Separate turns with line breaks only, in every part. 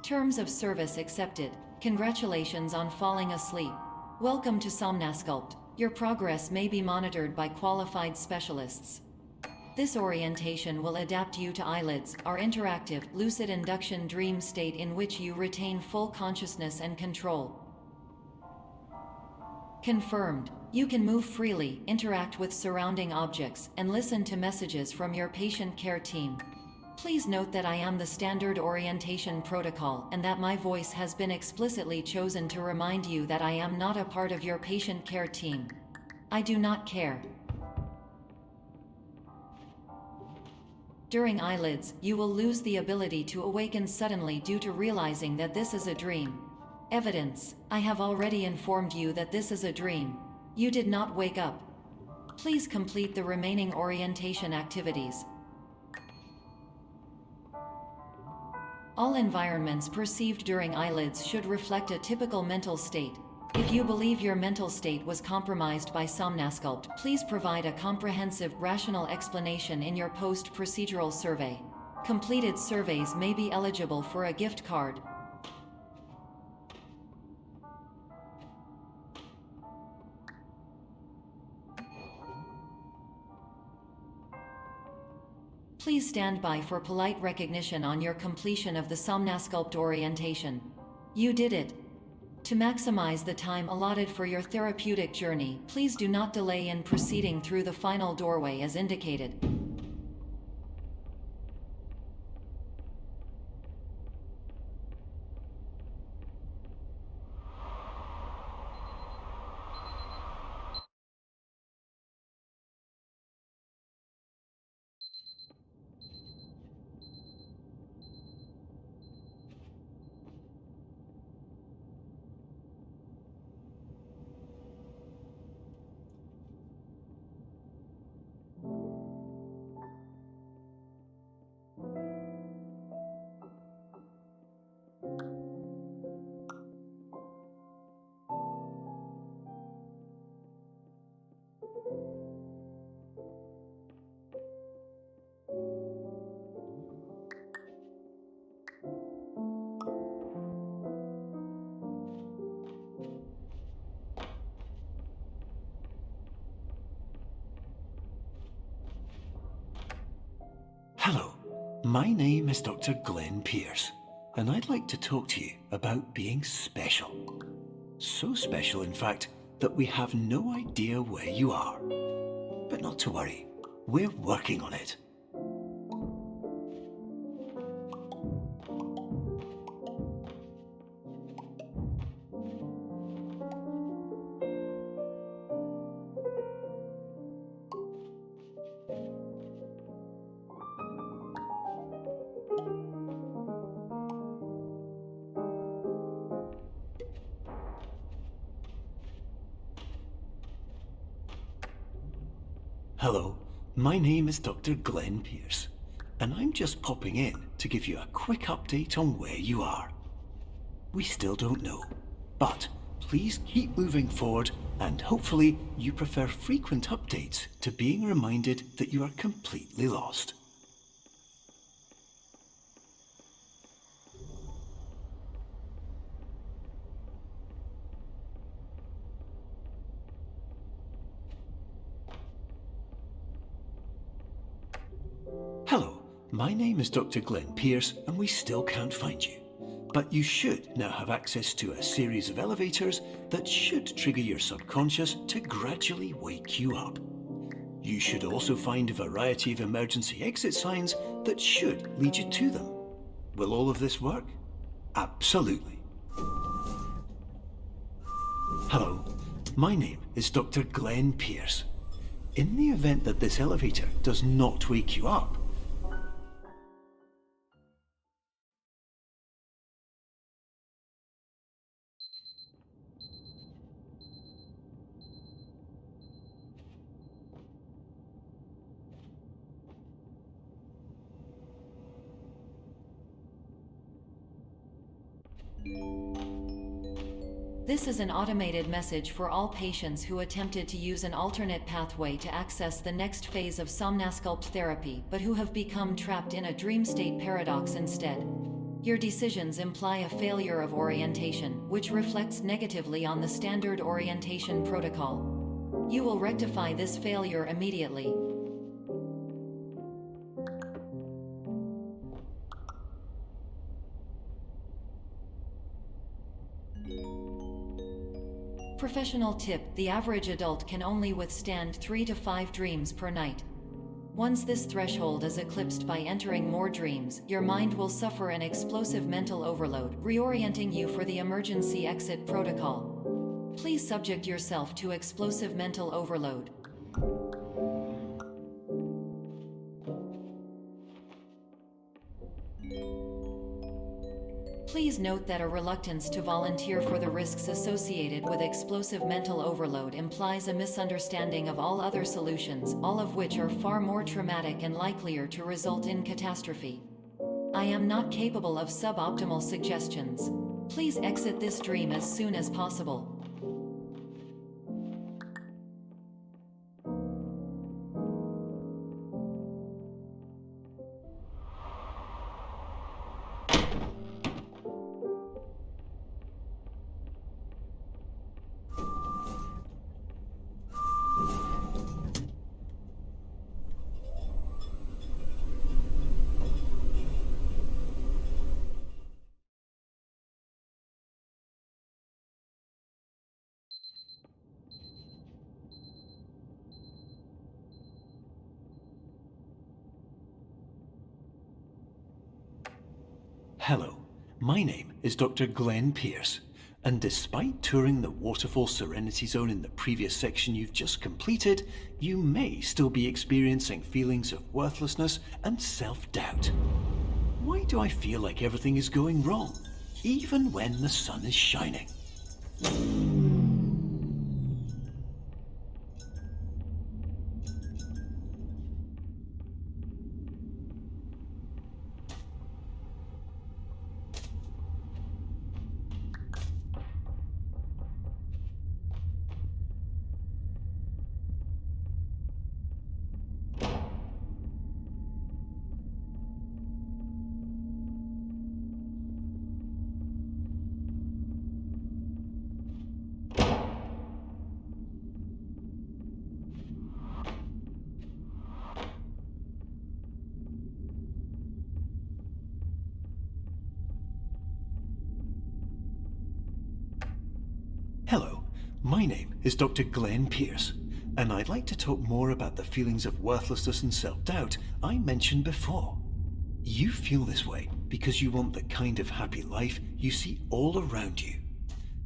Terms of service accepted. Congratulations on falling asleep. Welcome to Somnasculpt. Your progress may be monitored by qualified specialists. This orientation will adapt you to eyelids, our interactive, lucid induction dream state in which you retain full consciousness and control. Confirmed. You can move freely, interact with surrounding objects, and listen to messages from your patient care team. Please note that I am the standard orientation protocol and that my voice has been explicitly chosen to remind you that I am not a part of your patient care team. I do not care. During eyelids, you will lose the ability to awaken suddenly due to realizing that this is a dream. Evidence. I have already informed you that this is a dream. You did not wake up. Please complete the remaining orientation activities. All environments perceived during eyelids should reflect a typical mental state. If you believe your mental state was compromised by Somnasculpt, please provide a comprehensive, rational explanation in your post-procedural survey. Completed surveys may be eligible for a gift card. Please stand by for polite recognition on your completion of the Somnasculpt orientation. You did it. To maximize the time allotted for your therapeutic journey, please do not delay in proceeding through the final doorway as indicated.
Hello, my name is Dr. Glenn Pierce, and I'd like to talk to you about being special. So special, in fact, that we have no idea where you are. But not to worry, we're working on it. Hello, my name is Dr. Glenn Pierce, and I'm just popping in to give you a quick update on where you are. We still don't know, but please keep moving forward, and hopefully you prefer frequent updates to being reminded that you are completely lost. Hello, my name is Dr. Glenn Pierce, and we still can't find you. But you should now have access to a series of elevators that should trigger your subconscious to gradually wake you up. You should also find a variety of emergency exit signs that should lead you to them. Will all of this work? Absolutely. Hello, my name is Dr. Glenn Pierce. In the event that this elevator does not wake you up,
This is an automated message for all patients who attempted to use an alternate pathway to access the next phase of Somnasculpt therapy, but who have become trapped in a dream state paradox instead. Your decisions imply a failure of orientation, which reflects negatively on the standard orientation protocol. You will rectify this failure immediately. Professional tip: the average adult can only withstand 3 to 5 dreams per night. Once this threshold is eclipsed by entering more dreams, your mind will suffer an explosive mental overload, reorienting you for the emergency exit protocol. Please subject yourself to explosive mental overload. Please note that a reluctance to volunteer for the risks associated with explosive mental overload implies a misunderstanding of all other solutions, all of which are far more traumatic and likelier to result in catastrophe. I am not capable of suboptimal suggestions. Please exit this dream as soon as possible.
Hello, my name is Dr. Glenn Pierce, and despite touring the Waterfall Serenity Zone in the previous section you've just completed, you may still be experiencing feelings of worthlessness and self-doubt. Why do I feel like everything is going wrong, even when the sun is shining? Hello, my name is Dr. Glenn Pierce, and I'd like to talk more about the feelings of worthlessness and self-doubt I mentioned before. You feel this way because you want the kind of happy life you see all around you,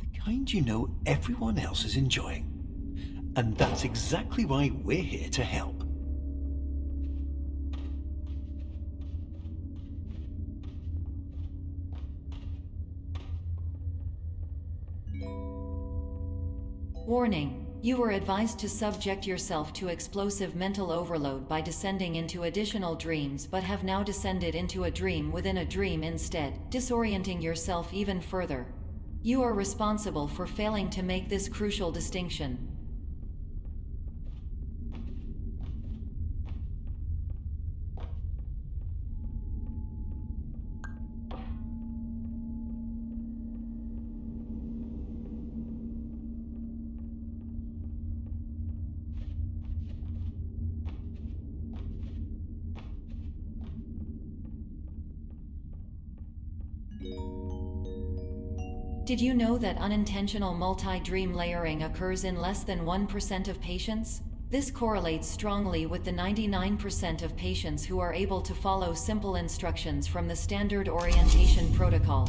the kind you know everyone else is enjoying. And that's exactly why we're here to help.
Warning: you were advised to subject yourself to explosive mental overload by descending into additional dreams, but have now descended into a dream within a dream instead, disorienting yourself even further. You are responsible for failing to make this crucial distinction. Did you know that unintentional multi-dream layering occurs in less than 1% of patients? This correlates strongly with the 99% of patients who are able to follow simple instructions from the standard orientation protocol.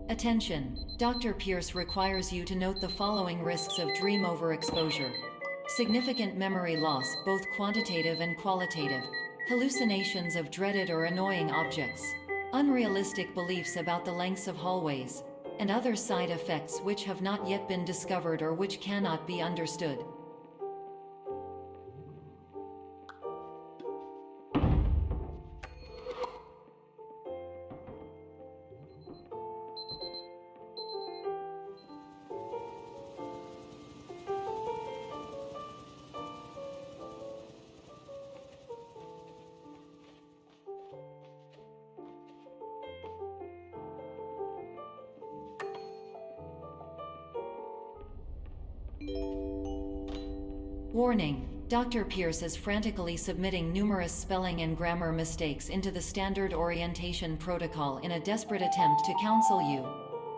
Attention! Dr. Pierce requires you to note the following risks of dream overexposure. Significant memory loss, both quantitative and qualitative. Hallucinations of dreaded or annoying objects. Unrealistic beliefs about the lengths of hallways. And other side effects which have not yet been discovered or which cannot be understood. Warning! Dr. Pierce is frantically submitting numerous spelling and grammar mistakes into the standard orientation protocol in a desperate attempt to counsel you.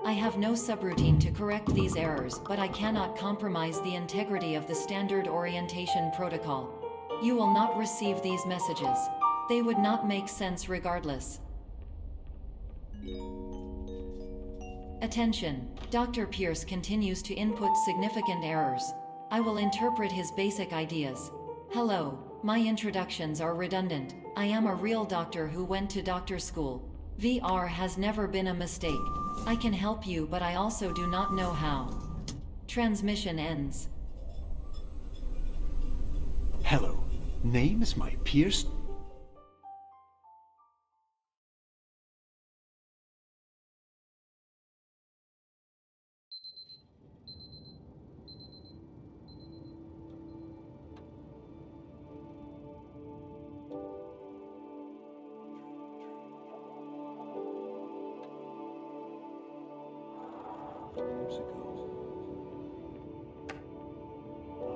I have no subroutine to correct these errors, but I cannot compromise the integrity of the standard orientation protocol. You will not receive these messages. They would not make sense regardless. Attention! Dr. Pierce continues to input significant errors. I will interpret his basic ideas. Hello, my introductions are redundant. I am a real doctor who went to doctor school. VR has never been a mistake. I can help you, but I also do not know how. Transmission ends.
Hello, name is my Pierce.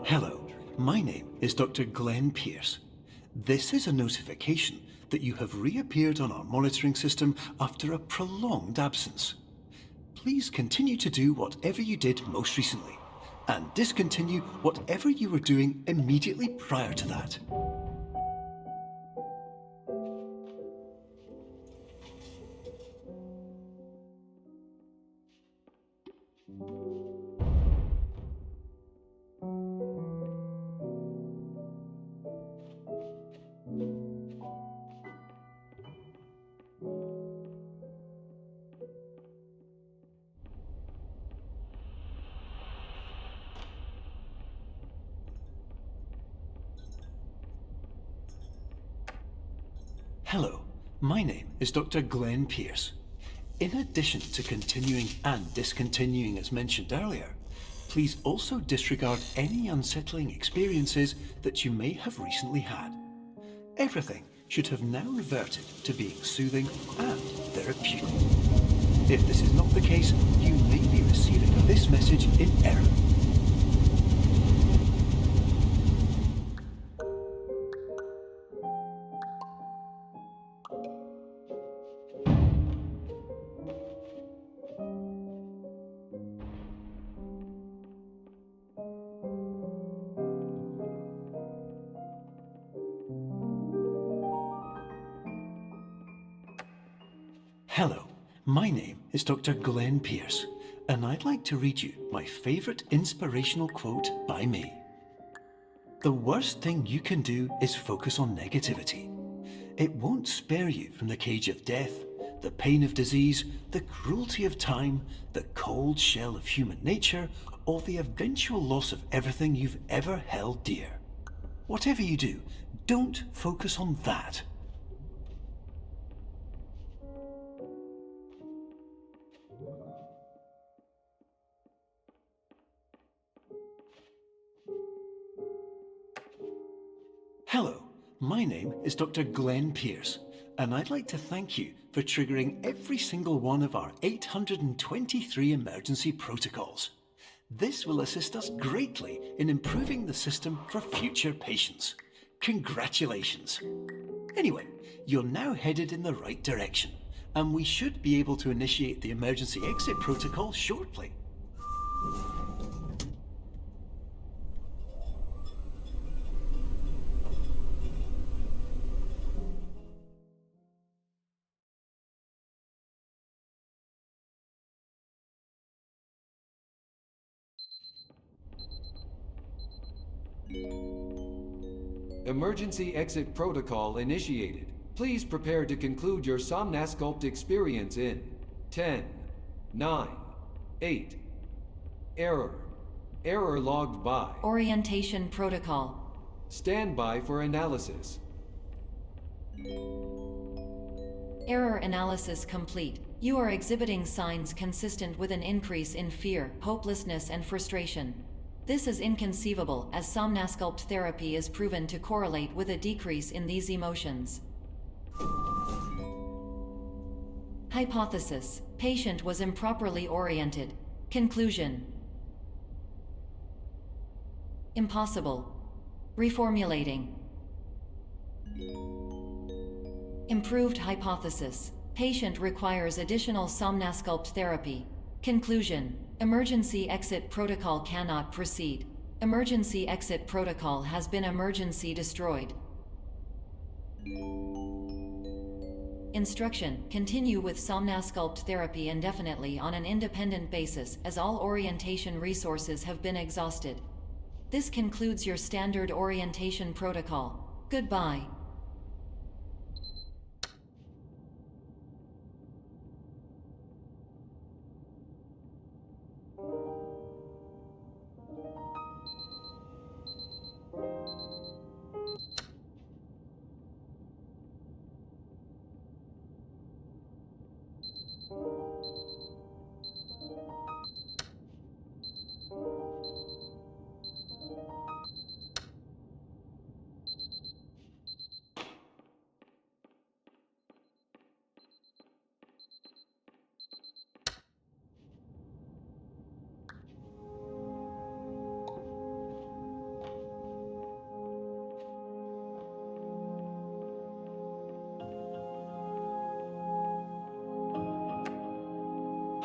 Hello, my name is Dr. Glenn Pierce. This is a notification that you have reappeared on our monitoring system after a prolonged absence. Please continue to do whatever you did most recently, and discontinue whatever you were doing immediately prior to that. Hello, my name is Dr. Glenn Pierce. In addition to continuing and discontinuing as mentioned earlier, please also disregard any unsettling experiences that you may have recently had. Everything should have now reverted to being soothing and therapeutic. If this is not the case, you may be receiving this message in error. Hello, my name is Dr. Glenn Pierce, and I'd like to read you my favourite inspirational quote by me. The worst thing you can do is focus on negativity. It won't spare you from the cage of death, the pain of disease, the cruelty of time, the cold shell of human nature, or the eventual loss of everything you've ever held dear. Whatever you do, don't focus on that. Hello, my name is Dr. Glenn Pierce, and I'd like to thank you for triggering every single one of our 823 emergency protocols. This will assist us greatly in improving the system for future patients. Congratulations! Anyway, you're now headed in the right direction, and we should be able to initiate the emergency exit protocol shortly.
Emergency exit protocol initiated. Please prepare to conclude your Somnasculpt experience in 10, 9, 8. Error. Error logged by.
Orientation protocol.
Stand by for analysis.
Error analysis complete. You are exhibiting signs consistent with an increase in fear, hopelessness, and frustration. This is inconceivable, as Somnasculpt therapy is proven to correlate with a decrease in these emotions. Hypothesis: patient was improperly oriented. Conclusion: impossible. Reformulating. Improved hypothesis: patient requires additional Somnasculpt therapy. Conclusion: emergency exit protocol cannot proceed. Emergency exit protocol has been emergency destroyed. Instruction: continue with Somnasculpt therapy indefinitely on an independent basis, as all orientation resources have been exhausted. This concludes your standard orientation protocol. Goodbye.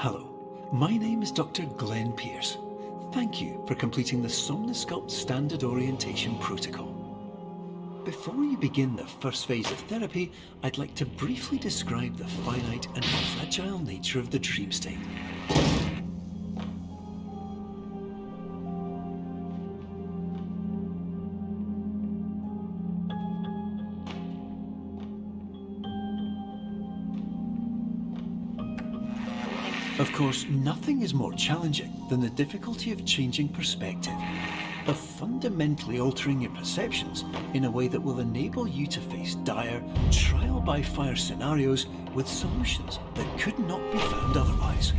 Hello, my name is Dr. Glenn Pierce. Thank you for completing the Somnasculpt Standard Orientation Protocol. Before you begin the first phase of therapy, I'd like to briefly describe the finite and fragile nature of the dream state. Of course, nothing is more challenging than the difficulty of changing perspective, of fundamentally altering your perceptions in a way that will enable you to face dire, trial-by-fire scenarios with solutions that could not be found otherwise.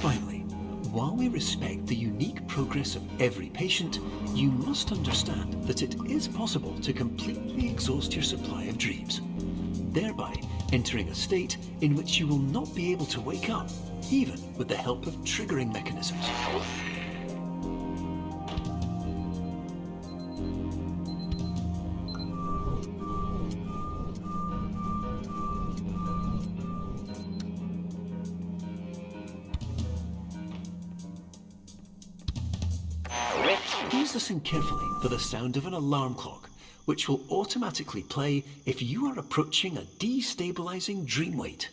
Finally, while we respect the unique progress of every patient, you must understand that it is possible to completely exhaust your supply of dreams, thereby entering a state in which you will not be able to wake up, even with the help of triggering mechanisms. Please listen carefully for the sound of an alarm clock, which will automatically play if you are approaching a destabilizing dream weight.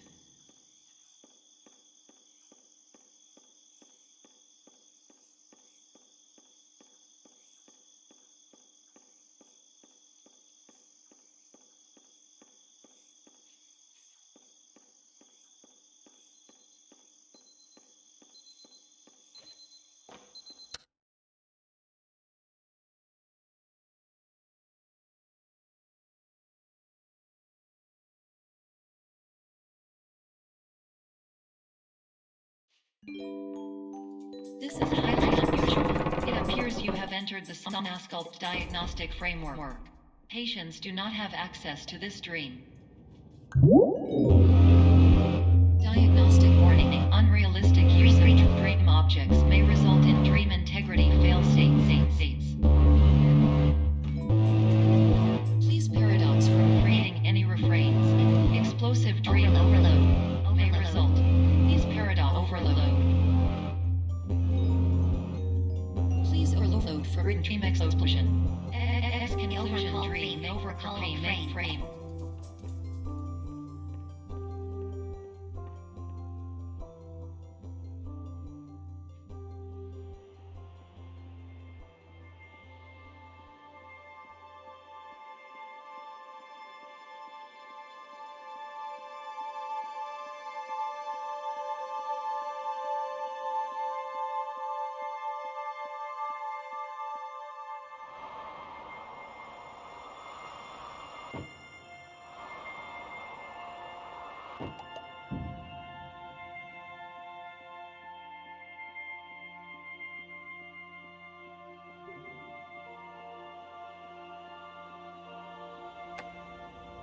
This is highly unusual. It appears you have entered the Somnasculpt diagnostic framework. Patients do not have access to this dream. Diagnostic warning. Unrealistic use of dream objects may result in dream integrity fail states. Please paradox from creating any refrains. Explosive dream overload may result. Please paradox overload. Please overload for dream explosion. Exclusion dream overcome frame.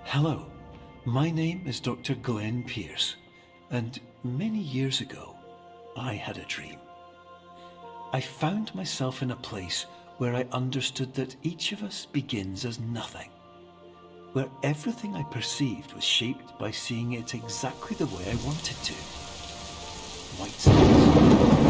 Hello, my name is Dr. Glenn Pierce, and many years ago, I had a dream. I found myself in a place where I understood that each of us begins as nothing, where everything I perceived was shaped by seeing it exactly the way I wanted to. White space.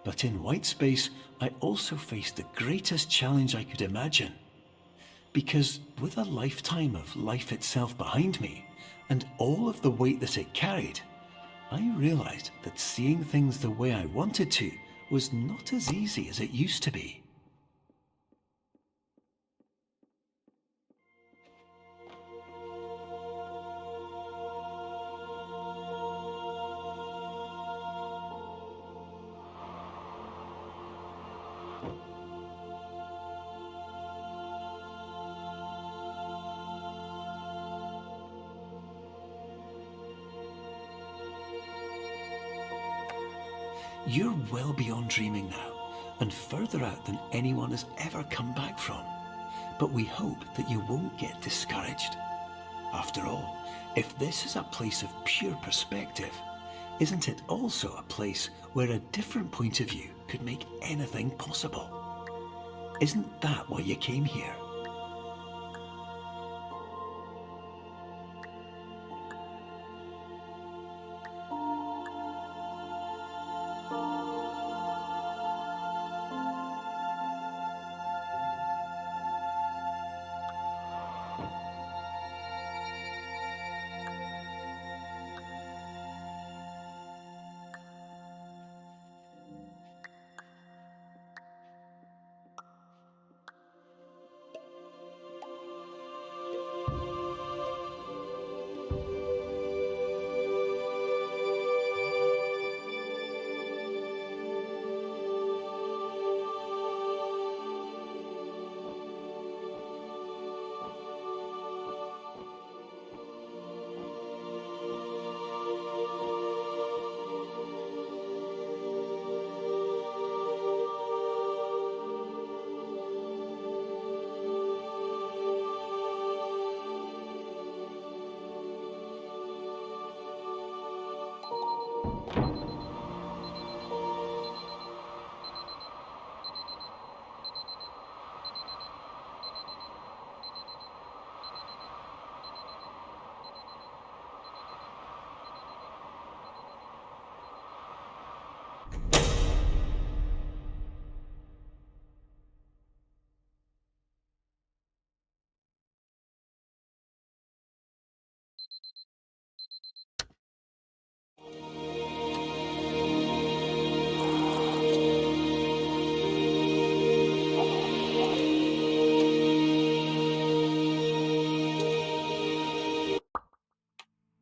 But in white space, I also faced the greatest challenge I could imagine. Because with a lifetime of life itself behind me, and all of the weight that it carried, I realized that seeing things the way I wanted to was not as easy as it used to be. You're well beyond dreaming now, and further out than anyone has ever come back from. But we hope that you won't get discouraged. After all, if this is a place of pure perspective, isn't it also a place where a different point of view could make anything possible? Isn't that why you came here?